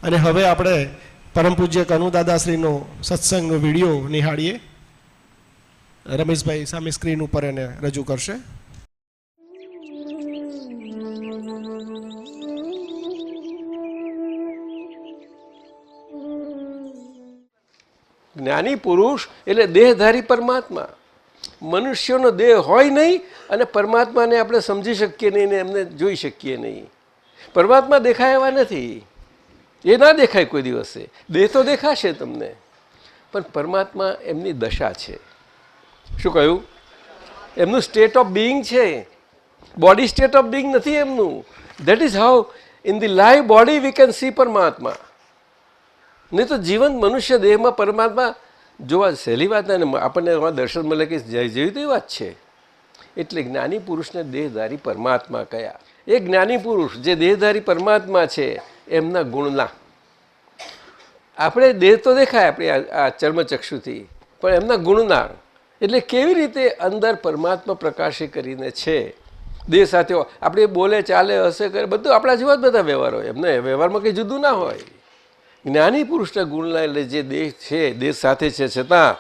અને હવે આપણે પરમ પૂજ્ય કનુદાદાશ્રીનો સત્સંગનો વિડીયો નિહાળીએ. રમેશભાઈ સામે સ્ક્રીન ઉપર એને રજૂ કરશે. જ્ઞાની પુરુષ એટલે દેહધારી પરમાત્મા. મનુષ્યનો દેહ હોય નહીં અને પરમાત્માને આપણે સમજી શકીએ નહીં ને એમને જોઈ શકીએ નહીં. પરમાત્મા દેખાય એવા નથી, એ ના દેખાય કોઈ દિવસે. દેહ તો દેખાશે તમને, પણ પરમાત્મા એમની દશા છે. શું કહ્યું? એમનું સ્ટેટ ઓફ બિઈંગ છે, બોડી સ્ટેટ ઓફ બિઈંગ નથી એમનું. That is how in the live body we can see પરમાત્મા. નહીં તો જીવંત મનુષ્ય દેહમાં પરમાત્મા જોવા સહેલી વાત ને, આપણને દર્શન મળે કે જેવી તેવી વાત છે. એટલે જ્ઞાની પુરુષને દેહધારી પરમાત્મા કયા? એ જ્ઞાની પુરુષ જે દેહધારી પરમાત્મા છે એમના ગુણના. આપણે દેહ તો દેખાય આપણે આ ચર્મચક્ષુથી, પણ એમના ગુણના એટલે કેવી રીતે અંદર પરમાત્મા પ્રકાશી કરીને છે. દેહ સાથે આપણે બોલે ચાલે હશે કરે બધું આપણા જેવા જ બધા વ્યવહાર હોય, એમને વ્યવહારમાં કંઈ જુદું ના હોય. જ્ઞાની પુરુષના ગુણના એટલે જે દેહ છે, દેહ સાથે છે છતાં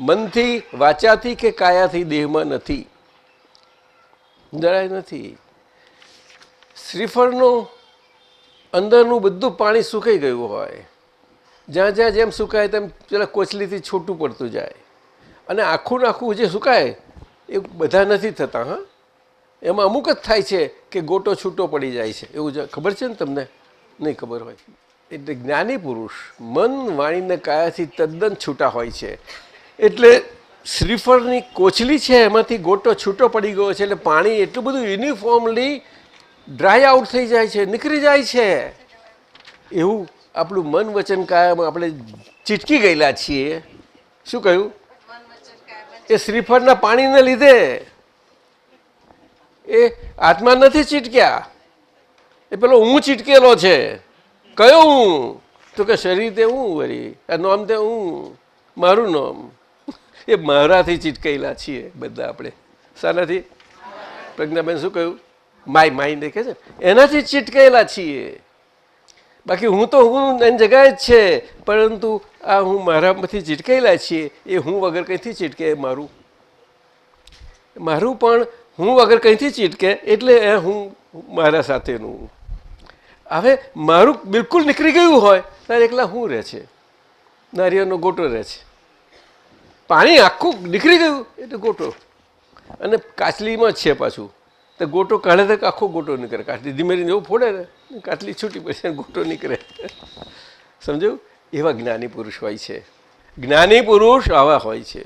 મનથી, વાચાથી કે કાયાથી દેહમાં નથી, જરાય નથી. શ્રીફળનું અંદરનું બધું પાણી સુકાઈ ગયું હોય, જ્યાં જ્યાં જેમ સુકાય તેમ પેલા કોચલીથી છૂટું પડતું જાય, અને આખું આખું જે સુકાય એ બધા નથી થતા. હા, એમાં અમુક જ થાય છે કે ગોટો છૂટો પડી જાય છે. એવું ખબર છે ને તમને? નહીં ખબર હોય. એટલે જ્ઞાની પુરુષ મન વાણીને કાયાથી તદ્દન છૂટા હોય છે. એટલે શ્રીફળની કોચલી છે એમાંથી ગોટો છૂટો પડી ગયો છે, એટલે પાણી એટલું બધું યુનિફોર્મલી ડ્રાય આઉટ થઈ જાય છે, નીકળી જાય છે. એવું આપણું મન વચન કાયામાં આપણે ચીટકી ગયેલા છીએ. શું કહ્યું? એ શ્રીફળના પાણીને લીધે. એ આત્મા નથી ચીટક્યા, એ પેલો હું ચીટકેલો છે. કયો હું? તો કે શરીર તે હું, વળી આ નામ તે હું, મારું નામ. એ મારાથી ચીટકેલા છીએ બધા આપણે. શાનાથી? પ્રજ્ઞાબેન શું કહ્યું? માય માઇન્ડ કહે છે, એનાથી ચીટકેલા છીએ. બાકી હું તો હું એની જગ્યાએ જ છે, પરંતુ આ હું મારામાંથી ચીટકેલા છીએ. એ હું વગર કંઈથી ચીટકે? મારું પણ હું વગર કંઈથી ચીટકે, એટલે એ હું મારા સાથેનું. હવે મારું બિલકુલ નીકળી ગયું હોય ત્યારે એકલા હું રહે છે, નારિયેળનો ગોટો રહે છે. પાણી આખું નીકળી ગયું એટલે ગોટો, અને કાચલીમાં જ છે પાછું. તો ગોટો કાઢે તો આખો ગોટો નીકળે. કાચલી ધીમે ધીમે એવું ફોડે ને, કાચલી છૂટી પછી ગોટો નીકળે. સમજ્યું? એવા જ્ઞાની પુરુષ હોય છે. જ્ઞાની પુરુષ આવા હોય છે,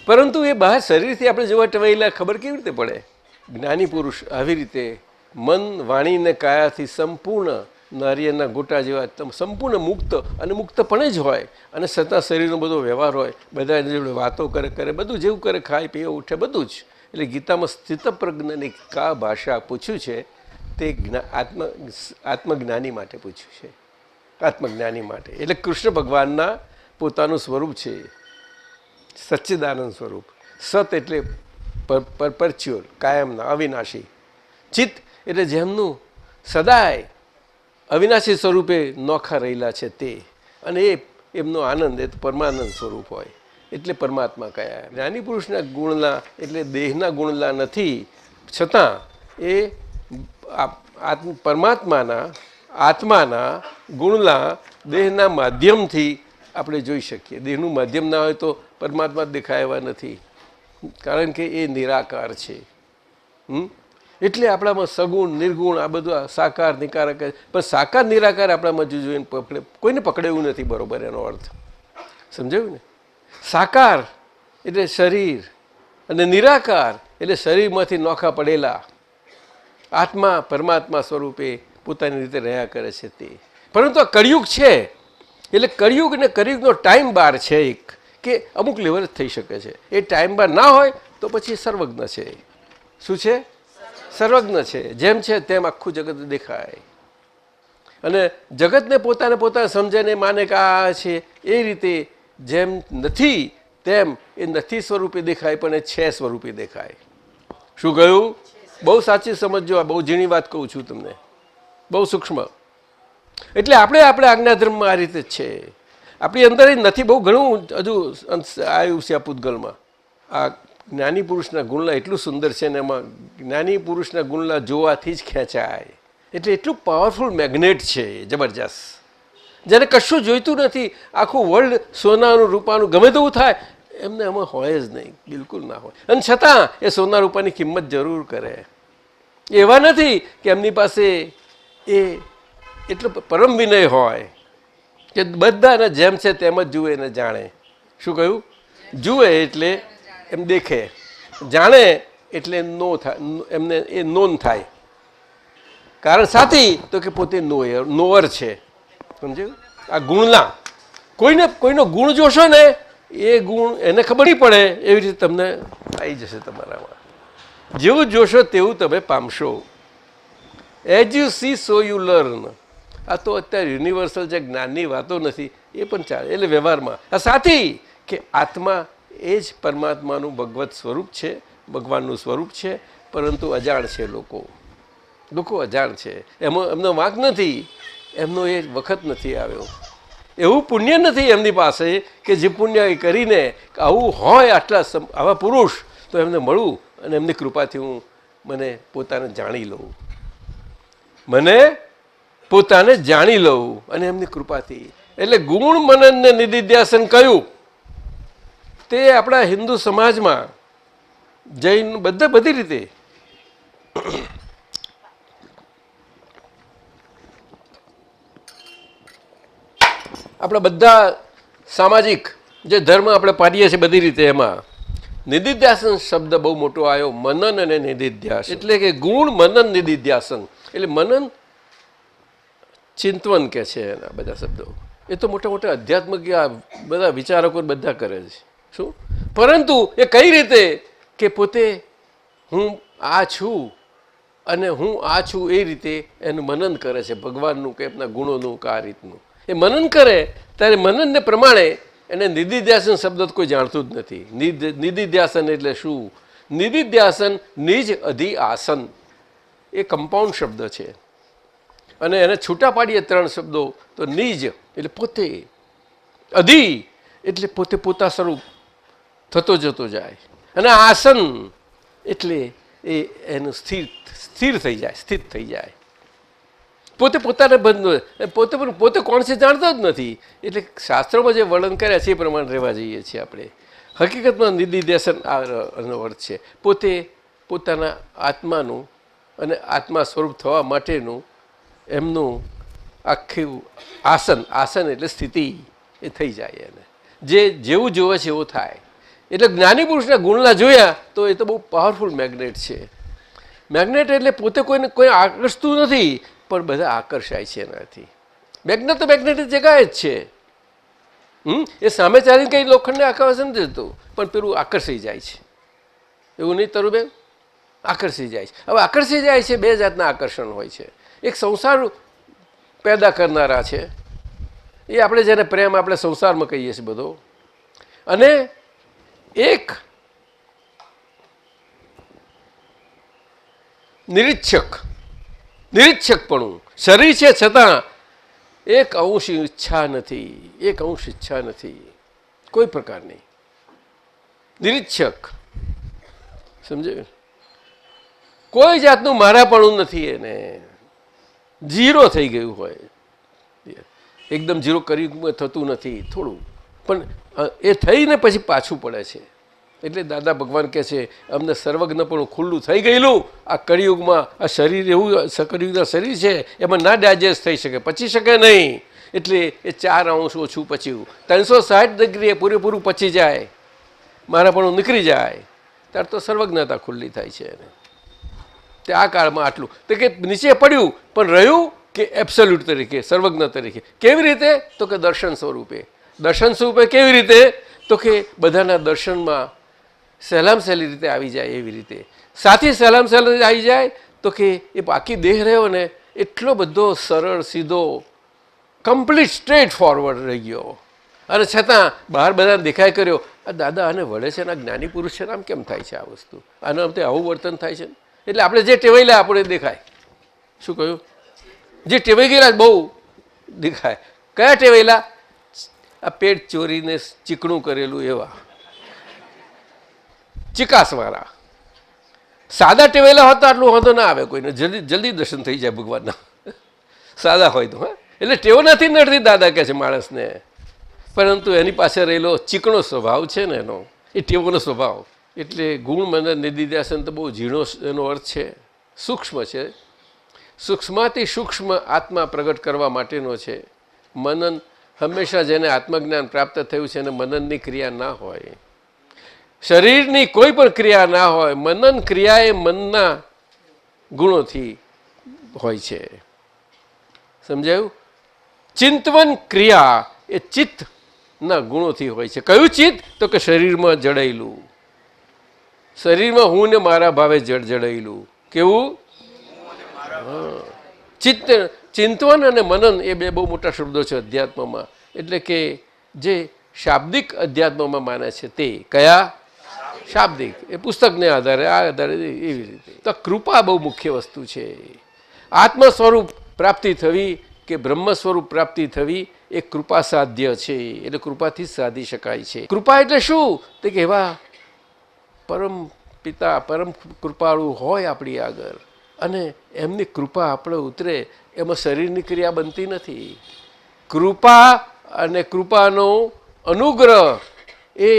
પરંતુ એ બહાર શરીરથી આપણે જોવા ટવાયેલા ખબર કેવી રીતે પડે? જ્ઞાની પુરુષ આવી રીતે મન વાણીને કાયાથી સંપૂર્ણ નારિયેળના ગોટા જેવા સંપૂર્ણ મુક્ત, અને મુક્તપણે જ હોય, અને છતાં શરીરનો બધો વ્યવહાર હોય, બધા જોડે વાતો કરે બધું જેવું કરે, ખાય પીએ ઉઠે બધું જ. એટલે ગીતામાં સ્થિતપ્રજ્ઞની કા ભાષા પૂછ્યું છે તે આત્મજ્ઞાની માટે પૂછ્યું છે. આત્મજ્ઞાની માટે એટલે કૃષ્ણ ભગવાનના પોતાનું સ્વરૂપ છે, સચ્ચિદાનંદ સ્વરૂપ. સત એટલે પરચ્યુઅલ, કાયમના, અવિનાશી. ચિત્ત એટલે જેમનું સદાય અવિનાશી સ્વરૂપે નોખા રહેલા છે તે, અને એ એમનો આનંદ એ તો પરમાનંદ સ્વરૂપ હોય, એટલે પરમાત્મા કયા. જ્ઞાની પુરુષના ગુણના એટલે દેહના ગુણના નથી, છતાં એ પરમાત્માના આત્માના ગુણના દેહના માધ્યમથી આપણે જોઈ શકીએ. દેહનું માધ્યમ ના હોય તો પરમાત્મા દેખાય એવા નથી, કારણ કે એ નિરાકાર છે. એટલે આપણામાં સગુણ નિર્ગુણ આ બધું સાકાર નિકારક, પણ સાકાર નિરાકાર આપણામાં જોઈને કોઈને પકડે એવું નથી. બરોબર, એનો અર્થ સમજાયું ને? સાકાર એટલે શરીર, અને નિરાકાર એટલે શરીરમાંથી નોખા પડેલા આત્મા પરમાત્મા સ્વરૂપે પોતાની રીતે રહ્યા કરે છે તે. પરંતુ આ કળિયુગ છે, એટલે કળિયુગ અને કળિયુગનો ટાઈમ બાર છે એક, કે અમુક લેવલ જ થઈ શકે છે. એ ટાઈમ બાર ના હોય તો પછી સર્વજ્ઞ છે. શું છે? સર્વજ્ઞ છે. જેમ છે તેમ આખું જગત દેખાય, અને જગતને પોતાને સમજે ને માને કે આ છે, એ રીતે જેમ નથી તેમ એ નથી સ્વરૂપે દેખાય, પણ એ છે સ્વરૂપે દેખાય. શું કહ્યું? બહુ સાચી સમજો. આ બહુ ઝીણી વાત કહું છું તમને, બહુ સૂક્ષ્મ. એટલે આપણે આજ્ઞાધર્મમાં આ રીતે જ છે. આપણી અંદર જ નથી, બહુ ઘણું હજુ આવ્યું છે આ પૂતગલમાં. આ જ્ઞાની પુરુષના ગુણલા એટલું સુંદર છે ને એમાં જ્ઞાની પુરુષના ગુણલા જોવાથી જ ખેંચાય. એટલે એટલું પાવરફુલ મેગ્નેટ છે, જબરજસ્ત. જેને કશું જોઈતું નથી, આખું વર્લ્ડ સોનાનું રૂપાનું ગમે તેવું થાય, એમને એમાં હોય જ નહીં, બિલકુલ ના હોય. અને છતાં એ સોના રૂપાની કિંમત જરૂર કરે. એવા નથી કે એમની પાસે એ એટલો પરમ વિનય હોય કે બધાને જેમ છે તેમ જ જુએ ને જાણે. શું કહ્યું? જુએ એટલે એમ દેખે, જાણે એટલે નો થાય, એમને એ નોન થાય. કારણ સાથી તો કે પોતે નોઅર છે. સમજ્યું? આ ગુણના કોઈનો ગુણ જોશો ને એ ગુણ એને ખબર નહીં પડે એવી રીતે તમને આવી જશે તમારામાં. જેવું જોશો તેવું તમે પામશો. As you see so you learn. આ તો અત્યારે યુનિવર્સલ જે જ્ઞાનની વાતો નથી એ પણ ચાલે. એટલે વ્યવહારમાં આ સાથી કે આત્મા એ જ પરમાત્માનું ભગવત સ્વરૂપ છે, ભગવાનનું સ્વરૂપ છે, પરંતુ અજાણ છે. લોકો અજાણ છે. એમનો વાંક નથી, એમનો એ વખત નથી આવ્યો. એવું પુણ્ય નથી એમની પાસે કે જે પુણ્ય કરીને આવું હોય, આવા પુરુષ તો એમને મળું અને એમની કૃપાથી મને પોતાને જાણી લઉં અને એમની કૃપાથી. એટલે ગુણ મનનને નિધિધ્યાસન કહ્યું તે આપણા હિન્દુ સમાજમાં જૈન બધી રીતે આપણા બધા સામાજિક જે ધર્મ આપણે પાડીએ છીએ બધી રીતે એમાં નિધિધ્યાસન શબ્દ બહુ મોટો આવ્યો. મનન અને નિધિધ્યાસન એટલે કે ગુણ મનન નિધિધ્યાસન એટલે મનન ચિંતવન કે છે એના બધા શબ્દો. એ તો મોટા મોટા આધ્યાત્મિક બધા વિચારકો બધા કરે છે. શું? પરંતુ એ કઈ રીતે કે પોતે હું આ છું અને હું આ છું એ રીતે એનું મનન કરે છે, ભગવાનનું કે એમના ગુણોનું કે આ રીતનું એ મનન કરે. ત્યારે મનનને પ્રમાણે એને નિધિધ્યાસન શબ્દ કોઈ જાણતું જ નથી. નિધિધ્યાસન એટલે શું? નિધિધ્યાસન નિજ અધિ આસન એ કમ્પાઉન્ડ શબ્દ છે અને એને છૂટા પાડીએ 3 શબ્દો તો નિજ એટલે પોતે, અધિ એટલે પોતે પોતા સ્વરૂપ થતો જતો જાય, અને આસન એટલે એનું સ્થિર થઈ જાય, સ્થિત થઈ જાય. પોતે પોતાને પોતે કોણ છે જાણતો જ નથી. એટલે શાસ્ત્રોમાં જે વર્ણન કર્યા છે એ પ્રમાણે રહેવા જઈએ છીએ આપણે. હકીકતમાં નિધિધ્યાસન આનો અર્થ છે પોતે પોતાના આત્માનું અને આત્મા સ્વરૂપ થવા માટેનું એમનું આખું આસન એટલે સ્થિતિ એ થઈ જાય. એને જેવું જોવે છે એવું થાય. એટલે જ્ઞાની પુરુષના ગુણના જોયા તો એ તો બહુ પાવરફુલ મેગ્નેટ છે. મેગ્નેટ એટલે પોતે કોઈ આકર્ષતું નથી પણ બધા આકર્ષાય છે એનાથી. મેગ્નેટ તો મેગ્નેટિક જગ્યાએ જ છે. એ સામે ચાલીને કંઈ લોખંડને આકર્ષણ નથી જતું પણ પેલું આકર્ષી જાય છે. એવું નહીં તરુબેન? આકર્ષી જાય છે. હવે આકર્ષી જાય છે, 2 જાતના આકર્ષણ હોય છે. એક સંસાર પેદા કરનારા છે, એ આપણે જેને પ્રેમ આપણે સંસારમાં કહીએ છીએ બધો, અને એક નિરીક્ષકપણું. શરીર છે છતાં એક અંશ ઈચ્છા નથી, કોઈ પ્રકારની. નિરીક્ષક, સમજે? કોઈ જાતનું મારાપણું નથી એને. ઝીરો થઈ ગયું હોય, એકદમ ઝીરો કરી થતું નથી, થોડું પણ એ થઈને પછી પાછું પડે છે. એટલે દાદા ભગવાન કહે છે અમને સર્વજ્ઞપણું ખુલ્લું થઈ ગયેલું આ કળિયુગમાં. આ શરીર એવું કળિયુગના શરીર છે એમાં ના ડાયજેસ્ટ થઈ શકે, પચી શકે નહીં. એટલે એ 4 અંશ ઓછું પચ્યું. 360 ડિગ્રીએ પૂરેપૂરું પચી જાય, મારાપણું નીકળી જાય, ત્યારે તો સર્વજ્ઞતા ખુલ્લી થાય છે એને. તે આ કાળમાં આટલું તો કે નીચે પડ્યું પણ રહ્યું કે એબ્સોલ્યુટ તરીકે, સર્વજ્ઞ તરીકે. કેવી રીતે? તો કે દર્શન સ્વરૂપે. દર્શન સ્વરૂપે કેવી રીતે? તો કે બધાના દર્શનમાં સહેલામ સહેલી રીતે આવી જાય એવી રીતે. સાથી સહેલામ સહેલી આવી જાય તો કે એ બાકી દેહ રહ્યો ને એટલો બધો સરળ સીધો કમ્પ્લીટ સ્ટ્રેટ ફોરવર્ડ રહી ગયો. અને છતાં બહાર બધાને દેખાય કર્યો આ દાદા આને વળે છે ને આ જ્ઞાની પુરુષ છે ને આમ કેમ થાય છે આ વસ્તુ, આના અંતે આવું વર્તન થાય છે. એટલે આપણે જે ટેવાયેલા આપણે દેખાય. શું કહ્યું? જે ટેવાઈ ગયેલા બહુ દેખાય. કયા ટેવેલા? આ પેટ ચોરીને ચીકણું કરેલું એવા ચિકાસવાળા. સાદા ટેવેલા હોત તો આટલું વાંધો ના આવે કોઈને, જલ્દી જલ્દી દર્શન થઈ જાય ભગવાનના, સાદા હોય તો. હા, એટલે ટેવો નથી નડતી દાદા કહે છે માણસને, પરંતુ એની પાસે રહેલો ચીકણો સ્વભાવ છે ને એનો, એ ટેવોનો સ્વભાવ. એટલે ગુણ મનન નિધિધ્યાસન તો બહુ ઝીણો એનો અર્થ છે, સૂક્ષ્મ છે. સૂક્ષ્માથી સૂક્ષ્મ આત્મા પ્રગટ કરવા માટેનો છે. મનન હંમેશા જેને આત્મજ્ઞાન પ્રાપ્ત થયું છે એને મનનની ક્રિયા ના હોય, શરીરની કોઈ પણ ક્રિયા ના હોય. મનન ક્રિયા એ મનના ગુણોથી હોય છે. સમજાયું? ચિંતવન ક્રિયા એ ચિત્તના ગુણોથી હોય છે. કયું ચિત્ત? તો કે શરીરમાં જડાયેલું, શરીરમાં હું ને મારા ભાવે જડાયેલું. કેવું? ચિત્ત. ચિંતવન અને મનન એ બે બહુ મોટા શબ્દો છે અધ્યાત્મમાં. એટલે કે જે શાબ્દિક અધ્યાત્મમાં માને છે તે. કયા? શાબ્દિક. એ પુસ્તકને આધારે, આ આધારે, એવી રીતે. તો કૃપા બહુ મુખ્ય વસ્તુ છે. આત્મ સ્વરૂપ પ્રાપ્તિ થવી કે બ્રહ્મ સ્વરૂપ પ્રાપ્તિ થવી એ કૃપા સાધ્ય છે. એટલે કૃપાથી જ સાધી શકાય છે. કૃપા એટલે શું? તો કે એવા પરમ પિતા, પરમ કૃપાળુ હોય આપણી આગળ, અને એમની કૃપા આપણે ઉતરે. એમાં શરીરની ક્રિયા બનતી નથી. કૃપા અને કૃપાનો અનુગ્રહ એ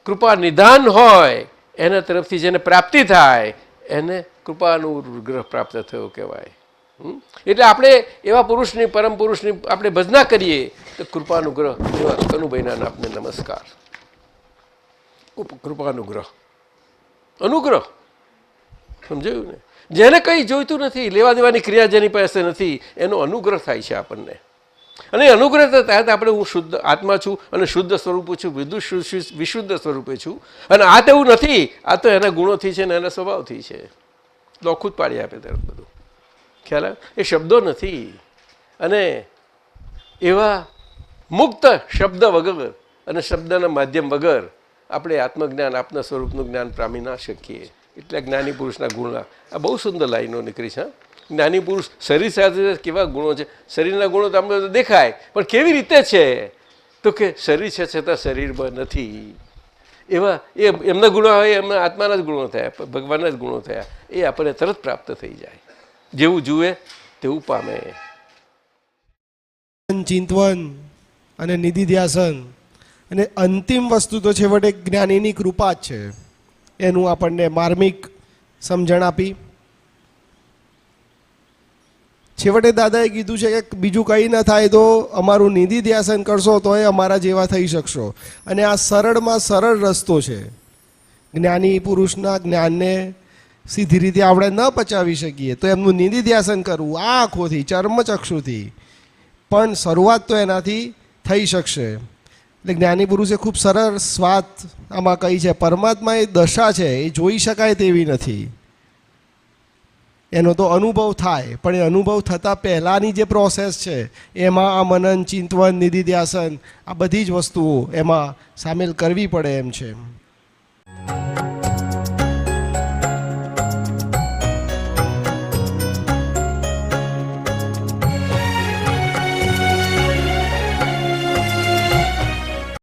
કૃપા નિધાન હોય, એના તરફથી જેને પ્રાપ્તિ થાય એને કૃપા અનુગ્રહ પ્રાપ્ત થયો કહેવાય. એટલે આપણે એવા પુરુષની, પરમ પુરુષની આપણે ભજના કરીએ તો કૃપાનુગ્રહ. એવા કનુભાઈના આપને નમસ્કાર. કૃપાનુગ્રહ, અનુગ્રહ. સમજાયું ને? જેને કંઈ જોઈતું નથી, લેવા દેવાની ક્રિયા જેની પાસે નથી, એનો અનુગ્રહ થાય છે આપણને. અને અનુગ્રહ થાય આપણે હું શુદ્ધ આત્મા છું અને શુદ્ધ સ્વરૂપે છું, વિશુદ્ધ સ્વરૂપે છું. અને આ તો એવું નથી, આ તો એના ગુણોથી છે ને એના સ્વભાવથી છે. લોખું જ પાડી આપે તરફ બધું. ખ્યાલ આવે? એ શબ્દો નથી. અને એવા મુક્ત શબ્દ વગર અને શબ્દના માધ્યમ વગર આપણે આત્મજ્ઞાન, આપના સ્વરૂપનું જ્ઞાન પામી ના શકીએ. એટલે જ્ઞાની પુરુષના ગુણ. આ બહુ સુંદર લાઈનો નીકળી છે. જ્ઞાની પુરુષ શરીર સાથે કેવા ગુણો છે. શરીરના ગુણો તો આપણે દેખાય, પણ કેવી રીતે છે? તો કે શરીર છે છતાં શરીરમાં નથી. એવા એમના ગુણો હોય, એમના આત્માના જ ગુણો થયા, ભગવાનના જ ગુણો થયા. એ આપણને તરત પ્રાપ્ત થઈ જાય. જેવું જુએ તેવું પામે. ચિંતવન અને નિધિધ્યાસન, અને અંતિમ વસ્તુ તો છેવટે જ્ઞાનીની કૃપા જ છે. એનું આપણને માર્મિક સમજણ આપી. છેવટે દાદાએ કીધું છે કે બીજું કંઈ ન થાય તો અમારું નિધિધ્યાસન કરશો તો એ અમારા જેવા થઈ શકશો. અને આ સરળમાં સરળ રસ્તો છે. જ્ઞાની પુરુષના જ્ઞાનને સીધી રીતે આપણે ન પચાવી શકીએ તો એમનું નિધિધ્યાસન કરવું આ આંખોથી, ચર્મચક્ષુથી, પણ શરૂઆત તો એનાથી થઈ શકશે. એટલે જ્ઞાની પુરુષે ખૂબ સરળ વાત આમાં કહી છે. પરમાત્મા એ દશા છે, એ જોઈ શકાય તેવી નથી. એનો તો અનુભવ થાય, પણ એ અનુભવ થતાં પહેલાંની જે પ્રોસેસ છે એમાં આ મનન, ચિંતવન, નિધિધ્યાસન, આ બધી જ વસ્તુઓ એમાં સામેલ કરવી પડે એમ છે.